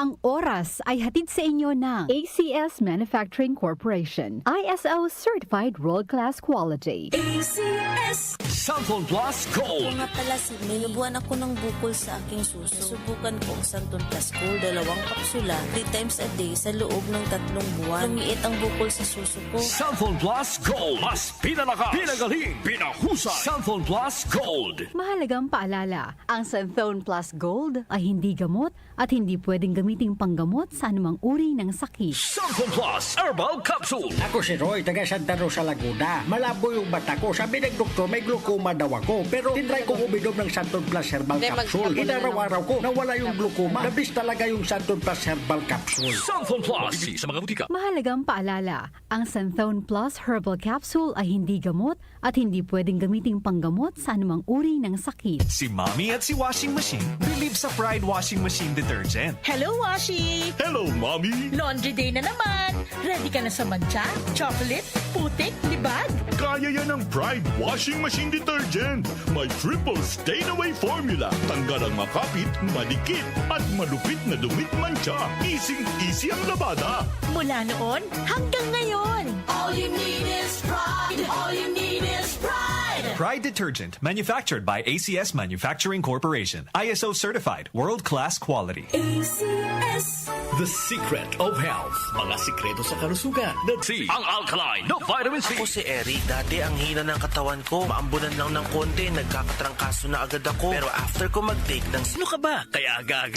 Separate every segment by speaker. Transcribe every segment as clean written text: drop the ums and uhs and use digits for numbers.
Speaker 1: Ang oras ay hatid sa inyo ng ACS Manufacturing Corporation. ISO Certified World-Class Quality.
Speaker 2: ACS
Speaker 3: Santon Plus Gold.
Speaker 2: Kung nga pala, may nabuhan ako ng bukol sa aking suso. Subukan ko ang Santon Plus Gold, 2 kapsula, 3 times a day sa loob ng 3 buwan. Lumiit ang bukol sa suso ko.
Speaker 3: Santon Plus Gold. Mas pinalakas, pinagaling, pinahusay. Santon Plus Gold.
Speaker 1: Mahalagang paalala, ang Santhone Plus Gold ay hindi gamot at hindi pwedeng gamiting panggamot sa anumang uri ng sakit.
Speaker 3: Santon Plus Herbal Capsule.
Speaker 4: Ako si Roy, taga Santa Rosa, Laguna. Malabo yung mata ko. Sabi ng doktor, may glaucoma daw ako. Pero tinry ko uminom ng Santon Plus Herbal Capsule. Inaraw-araw ko, nawala yung glaucoma. Nabis talaga yung Santon Plus Herbal Capsule.
Speaker 3: Santon Plus. Sa mga butika.
Speaker 1: Mahalagang paalala, ang Santhone Plus Herbal Capsule ay hindi gamot at hindi pwedeng gamiting panggamot sa anumang uri ng sakit.
Speaker 5: Si Mommy at si Washing Machine believe sa Pride Washing Machine Detergent.
Speaker 6: Hello, Washi!
Speaker 5: Hello, Mommy!
Speaker 6: Laundry day na naman! Ready ka na sa mancha, chocolate, putik, libag?
Speaker 5: Kaya yan ng Pride Washing Machine Detergent. May triple stain-away formula. Tanggal ang makapit, malikit, at malupit na dumit mancha. Easy ang labada.
Speaker 6: Mula noon hanggang ngayon.
Speaker 2: All you need is pride. All you need is pride.
Speaker 5: Pride Detergent, manufactured by ACS Manufacturing Corporation. ISO certified, world-class quality.
Speaker 2: ACS.
Speaker 3: The Secret of Health. Mga sikreto sa kalusugan. C. Ang alkaline no vitamin C.
Speaker 7: Ako si Eric. Dati ang hina ng katawan ko. Maambunan lang ng konti. Nagkakatrangkaso na agad ako. Pero after ko mag-take ng...
Speaker 3: Sino ka ba? Kaya agad.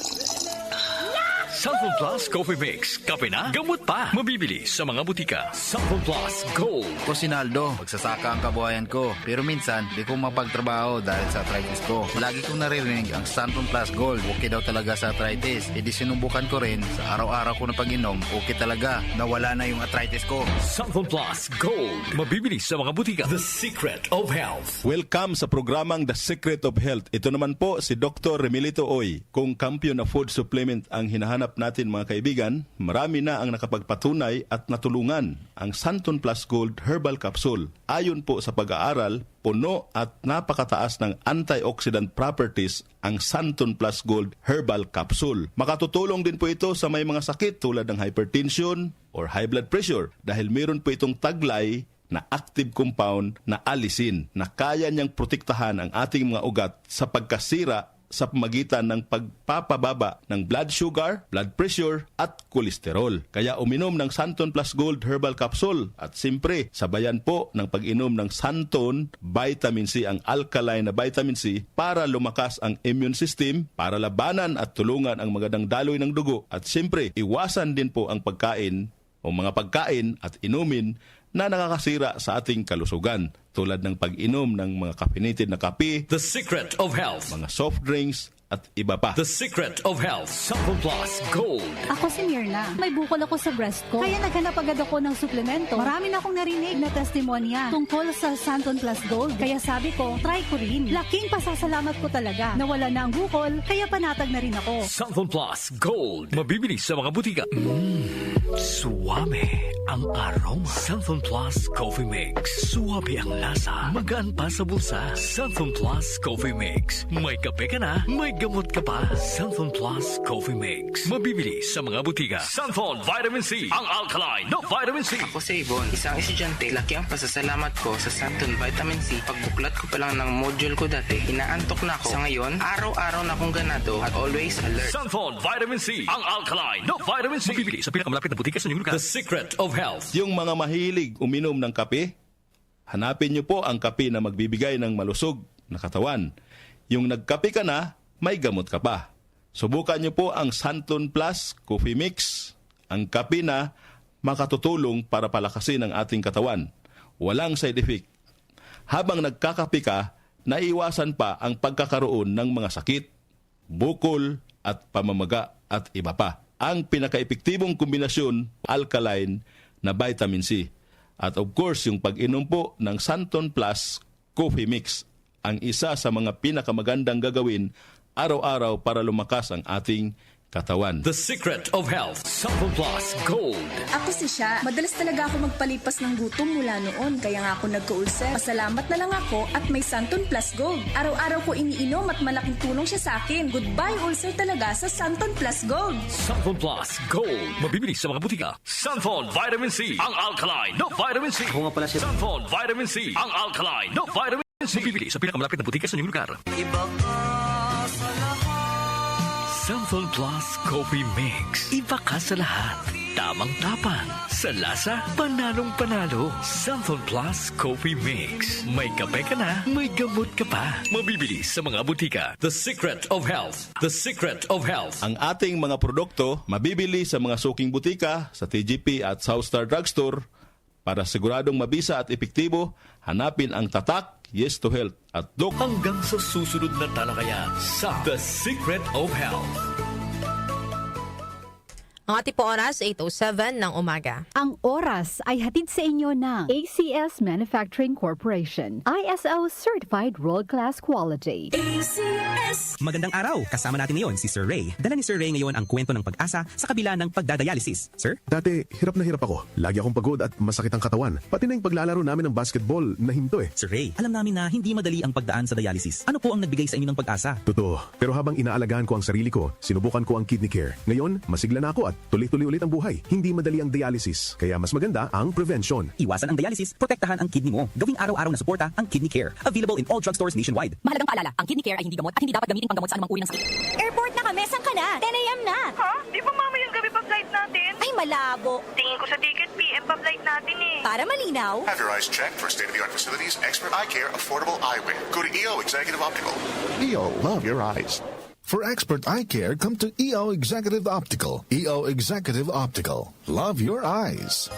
Speaker 3: Santon Plus Coffee Mix. Kape na, gamot pa. Mabibili sa mga butika. Santon Plus Gold.
Speaker 8: Ako si Naldo, magsasaka ang kabuhayan ko. Pero minsan, di ko mapagtrabaho dahil sa arthritis ko. Lagi kong naririnig ang Santon Plus Gold. Okay daw talaga sa arthritis. E di sinubukan ko rin. Sa araw-araw ko na pag-inom, okay talaga. Nawala na yung arthritis ko.
Speaker 3: Santon Plus Gold. Mabibili sa mga butika. The Secret of Health.
Speaker 9: Welcome sa programang The Secret of Health. Ito naman po si Dr. Remilito Oy. Kung kampiyon na food supplement ang hinahanap natin mga kaibigan, marami na ang nakapagpatunay at natulungan ang Santon Plus Gold Herbal Capsule. Ayon po sa pag-aaral, puno at napakataas ng antioxidant properties ang Santon Plus Gold Herbal Capsule. Makatutulong din po ito sa may mga sakit tulad ng hypertension or high blood pressure dahil meron po itong taglay na active compound na alisin na kaya niyang protektahan ang ating mga ugat sa pagkasira sa pamagitan ng pagpapababa ng blood sugar, blood pressure at kolesterol. Kaya uminom ng Santon Plus Gold Herbal Capsule at siyempre sabayan po ng pag-inom ng Santon Vitamin C, ang alkaline na vitamin C para lumakas ang immune system, para labanan at tulungan ang magandang daloy ng dugo at siyempre iwasan din po ang pagkain o mga pagkain at inumin na nakakasira sa ating kalusugan tulad ng pag-inom ng mga caffeinated na kape,
Speaker 3: The Secret of Health.
Speaker 9: mga soft drinks at iba pa.
Speaker 3: The Secret of Health. Santon Plus Gold.
Speaker 1: Ako si Mirna. May bukol ako sa breast ko. Kaya naghanap agad ako ng suplemento. Marami na akong narinig na testimonya tungkol sa Santon Plus Gold. Kaya sabi ko, try ko rin. Laking pasasalamat ko talaga. Nawala na ang bukol, kaya panatag na rin ako.
Speaker 3: Santon Plus Gold. Mabibili sa mga butika. Suwabe ang aroma. Santon Plus Coffee Mix. Suwabe ang lasa. Magaan pa sa bulsa. Santon Plus Coffee Mix. May kape ka na, may gamot ka pa. Santon Plus Coffee Mix. Mabibili sa mga butika. Santon Vitamin C. Ang alkaline no vitamin C.
Speaker 10: Ako si Ibon, isang estudyante. Laki ang pasasalamat ko sa Santon Vitamin C. Pagbuklat ko pa lang ng module ko dati, inaantok na ako. Sa ngayon, araw-araw na akong ganado at always alert.
Speaker 3: Santon Vitamin C. Ang alkaline no vitamin C. Mabibili sa pinakamalapit na butika sa inyong lugar. The Secret of Health.
Speaker 9: Yung mga mahilig uminom ng kape, hanapin niyo po ang kape na magbibigay ng malusog na katawan. Yung nagkape ka na, may gamot ka pa. Subukan niyo po ang Santon Plus Coffee Mix, ang kape na makatutulong para palakasin ang ating katawan. Walang side effect. Habang nagkakape ka, naiwasan pa ang pagkakaroon ng mga sakit, bukol at pamamaga at iba pa. Ang pinaka-epektibong kombinasyon, alkaline na vitamin C. At of course, yung pag-inom po ng Santon Plus Coffee Mix, ang isa sa mga pinakamagandang gagawin araw-araw para lumakas ang ating katawan.
Speaker 3: The Secret of Health. Santon Plus Gold.
Speaker 11: Ako si Sha. Madalas talaga ako magpalipas ng gutom mula noon. Kaya nga ako nagka-ulcer. Pasalamat na lang ako at may Santon Plus Gold. Araw-araw ko iniinom at malaking tulong siya sa akin. Goodbye ulcer talaga sa Santon Plus Gold.
Speaker 3: Santon Plus Gold. Mabibili sa mga butika. Santon Vitamin C. Ang alkaline no vitamin C.
Speaker 7: Ako nga pala si
Speaker 3: Santon Vitamin C. Ang alkaline no vitamin C. Mabibili sa pinakamalapit na butika sa inyong lugar.
Speaker 7: Iba ka sa lahat.
Speaker 3: Santon Plus Coffee Mix. Iba ka sa lahat. Tamang tapang. Sa lasa, panalong-panalo. Santon Plus Coffee Mix. May kape ka na, may gamot ka pa. Mabibili sa mga butika. The Secret of Health. The Secret of Health.
Speaker 9: Ang ating mga produkto mabibili sa mga suking butika, sa TGP at Southstar Drugstore. Para siguradong mabisa at epektibo, hanapin ang tatak, Yes to Health at Doc.
Speaker 3: Hanggang sa susunod na talakayan sa The Secret of Health.
Speaker 12: Ang ating po oras, 8:07 ng umaga.
Speaker 1: Ang oras ay hatid sa inyo ng ACS Manufacturing Corporation. ISO Certified World Class Quality.
Speaker 11: ACS!
Speaker 13: Magandang araw! Kasama natin ngayon si Sir Ray. Dala ni Sir Ray ngayon ang kwento ng pag-asa sa kabila ng pagdadialysis. Sir?
Speaker 14: Dati, hirap na hirap ako. Lagi akong pagod at masakit ang katawan. Pati na yung paglalaro namin ng basketball na hinto eh.
Speaker 13: Sir Ray, alam namin na hindi madali ang pagdaan sa dialysis. Ano po ang nagbigay sa inyo ng pag-asa?
Speaker 14: Totoo. Pero habang inaalagaan ko ang sarili ko, sinubukan ko ang kidney care. Ngayon, masigla na ako at tuloy-tuloy ulit ang buhay. Hindi madali ang dialysis. Kaya mas maganda ang prevention.
Speaker 13: Iwasan ang dialysis, protektahan ang kidney mo. Gawing araw-araw na suporta ang kidney care. Available in all drugstores nationwide.
Speaker 12: Mahalagang paalala, ang kidney care ay hindi gamot at hindi dapat gamitin panggamot sa anumang uri ng sakit.
Speaker 11: Airport na kami. Saan ka na? 10 a.m. na.
Speaker 15: Ha? Di ba mamayang gabi pa flight natin?
Speaker 11: Ay, malabo.
Speaker 15: Tingin ko sa ticket, PM pa flight natin eh.
Speaker 11: Para malinaw.
Speaker 16: Have your eyes checked for state-of-the-art facilities, expert eye care, affordable eyewear. Go to EO Executive Optical.
Speaker 17: EO, love your eyes. For expert eye care, come to EO Executive Optical. EO Executive Optical. Love your eyes.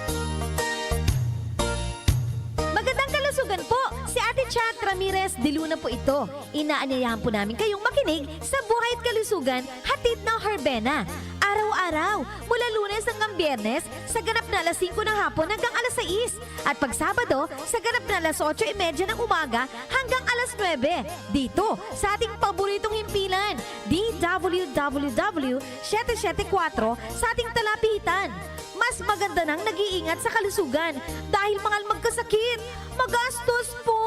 Speaker 11: Magandang kalusugan po. Si Ate Chat Ramirez de Luna po ito. Inaanyayahan po namin kayong makinig sa Buhay at Kalusugan, hatid ng Herbena. Araw-araw, mula Lunes hanggang Biyernes, sa ganap na alas 5 ng hapon hanggang alas 6. At pag Sabado, sa ganap na alas 8:30 ng umaga hanggang alas 9. Dito, sa ating paboritong himpilan, DWWW 774 sa ating talapitan. Mas maganda nang nag-iingat sa kalusugan dahil mahal magkasakit. Magastos po!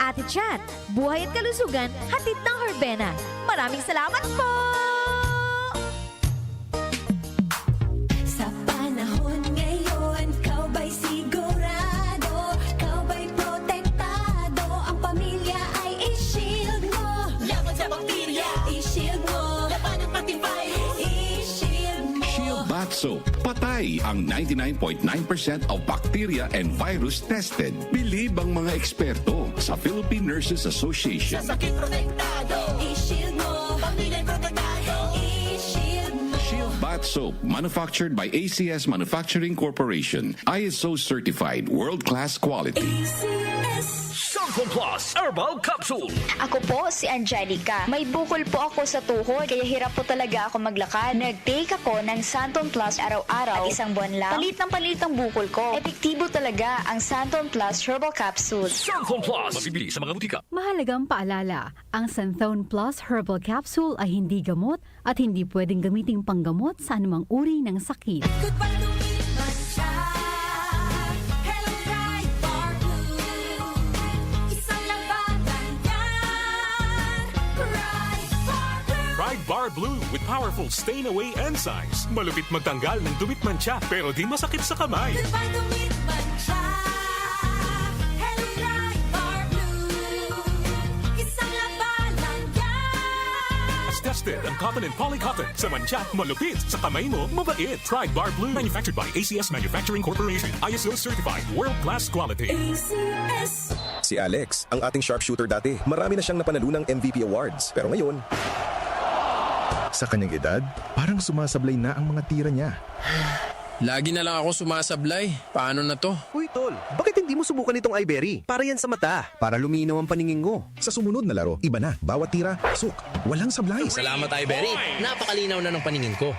Speaker 11: Ate Chat, Buhay at Kalusugan, hatid ng Herbena. Maraming salamat po! Sa panahon ngayon, kau ba'y sigurado? Kau ba'y protektado? Ang pamilya ay i-shield mo. Laban sa bakterya, i-shield mo. Laban ng pati virus, i-shield mo.
Speaker 18: Shield Bath Soap. Patay ang 99.9% of bacteria and virus tested. Believe ang mga eksperto sa Philippine Nurses Association.
Speaker 11: Sa sakit protektado, i-shield mo. Pamilya protektado, i-shield mo.
Speaker 18: Shield Bath Soap, manufactured by ACS Manufacturing Corporation. ISO certified, world-class quality.
Speaker 3: Santon Plus Herbal Capsule.
Speaker 19: Ako po si Angelica. May bukol po ako sa tuhod, kaya hirap po talaga ako maglakad. Nag-take ako ng Santon Plus araw-araw at isang buwan lang. Palit ang bukol ko. Epektibo talaga ang Santon Plus Herbal Capsule.
Speaker 3: Santon Plus. Mabibili sa mga butika.
Speaker 1: Mahalagang paalala, ang Santon Plus Herbal Capsule ay hindi gamot at hindi pwedeng gamiting panggamot sa anumang uri ng sakit.
Speaker 5: Pride Bar Blue with powerful stain-away enzymes. Malupit magtanggal ng dumit mancha pero di masakit sa kamay. As tested ang cotton and polycotton. Sa mancha, malupit. Sa kamay mo, mabait. Pride Bar Blue. Manufactured by ACS Manufacturing Corporation. ISO certified. World-class quality.
Speaker 20: Si Alex, ang ating sharpshooter dati. Marami na siyang napanalo ng MVP awards. Pero ngayon,
Speaker 17: Sa kanyang edad, parang sumasablay na ang mga tira niya.
Speaker 21: Lagi na lang ako sumasablay. Paano na to?
Speaker 22: Uy, Tol, bakit hindi mo subukan itong iBerry? Para yan sa mata. Para luminaw ang paningin ko.
Speaker 17: Sa sumunod na laro, iba na. Bawat tira, pasok. Walang sablay.
Speaker 21: Salamat, iBerry. Napakalinaw na ng paningin ko.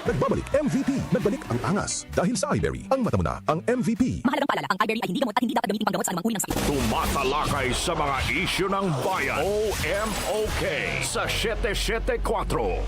Speaker 17: Nagbabalik MVP. Nagbalik ang angas. Dahil sa iBerry, ang mata mo na ang MVP.
Speaker 12: Mahalagang paalala, ang iBerry ay hindi gamot at hindi dapat gamitin panggamot sa anumang uri ng sakit.
Speaker 5: Tumatalakay sa mga isyu ng bayan. OMOK sa 774.